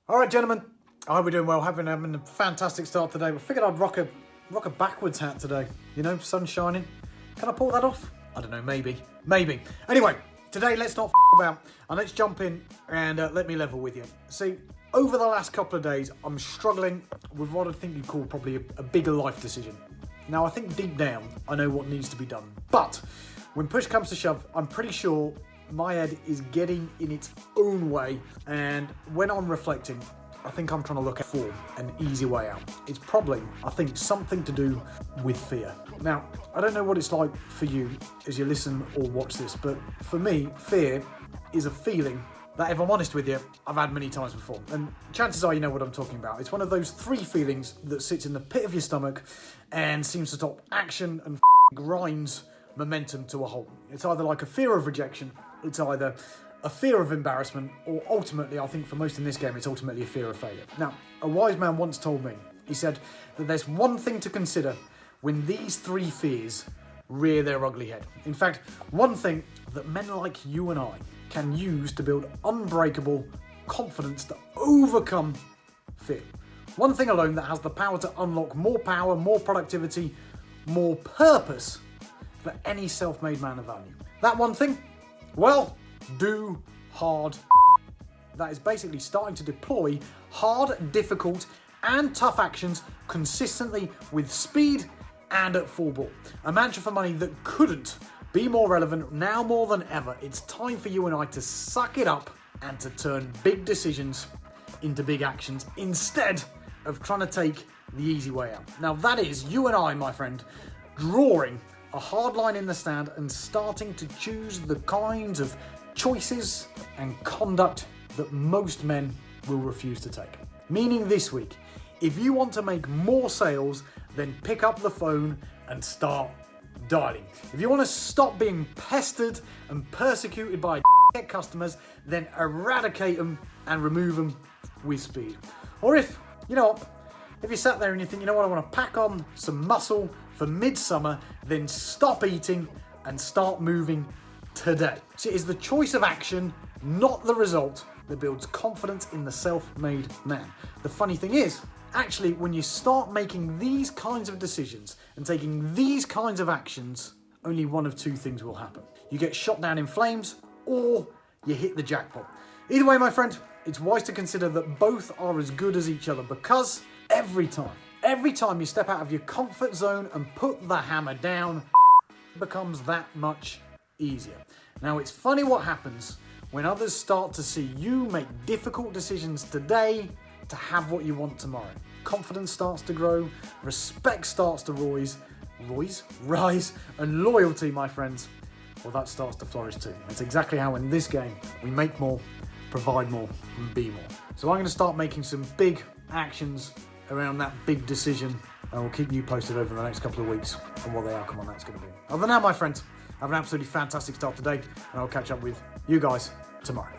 All right, gentlemen. I hope we're doing well. Having a fantastic start today. We figured I'd rock a backwards hat today. You know, sun shining. Can I pull that off? I don't know. Maybe. Anyway, today let's not about and let's jump in and let me level with you. See, over the last couple of days, I'm struggling with what I think you'd call probably a bigger life decision. Now, I think deep down, I know what needs to be done. But when push comes to shove, I'm pretty sure my head is getting in its own way. And when I'm reflecting, I think I'm trying to look for an easy way out. It's probably, I think, something to do with fear. Now, I don't know what it's like for you as you listen or watch this, but for me, fear is a feeling that, if I'm honest with you, I've had many times before. And chances are you know what I'm talking about. It's one of those three feelings that sits in the pit of your stomach and seems to stop action and grinds momentum to a halt. It's either like a fear of rejection, it's either a fear of embarrassment, or ultimately, I think for most in this game, it's ultimately a fear of failure. Now, a wise man once told me, he said that there's one thing to consider when these three fears rear their ugly head. In fact, one thing that men like you and I can use to build unbreakable confidence to overcome fear. One thing alone that has the power to unlock more power, more productivity, more purpose for any self-made man of value. That one thing? Well, do hard. That is basically starting to deploy hard, difficult, and tough actions consistently with speed and at full bore. A mantra for money that couldn't be more relevant now more than ever. It's time for you and I to suck it up and to turn big decisions into big actions instead of trying to take the easy way out. Now that is you and I, my friend, drawing a hard line in the sand and starting to choose the kinds of choices and conduct that most men will refuse to take. Meaning this week, if you want to make more sales, then pick up the phone and start dialing. If you want to stop being pestered and persecuted by customers, then eradicate them and remove them with speed. Or if you sat there and you think, you know what, I want to pack on some muscle for midsummer, then stop eating and start moving today. So it is the choice of action, not the result, that builds confidence in the self-made man. The funny thing is, actually, when you start making these kinds of decisions and taking these kinds of actions, only one of two things will happen. You get shot down in flames, or you hit the jackpot. Either way, my friend, it's wise to consider that both are as good as each other, because every time you step out of your comfort zone and put the hammer down, it becomes that much easier. Now, it's funny what happens when others start to see you make difficult decisions today to have what you want tomorrow. Confidence starts to grow, respect starts to rise, and loyalty, my friends, well, that starts to flourish too. It's exactly how in this game we make more, provide more, and be more. So I'm going to start making some big actions around that big decision, and we'll keep you posted over the next couple of weeks on what the outcome on that's going to be. Other than that, my friends, have an absolutely fantastic start today, and I'll catch up with you guys tomorrow.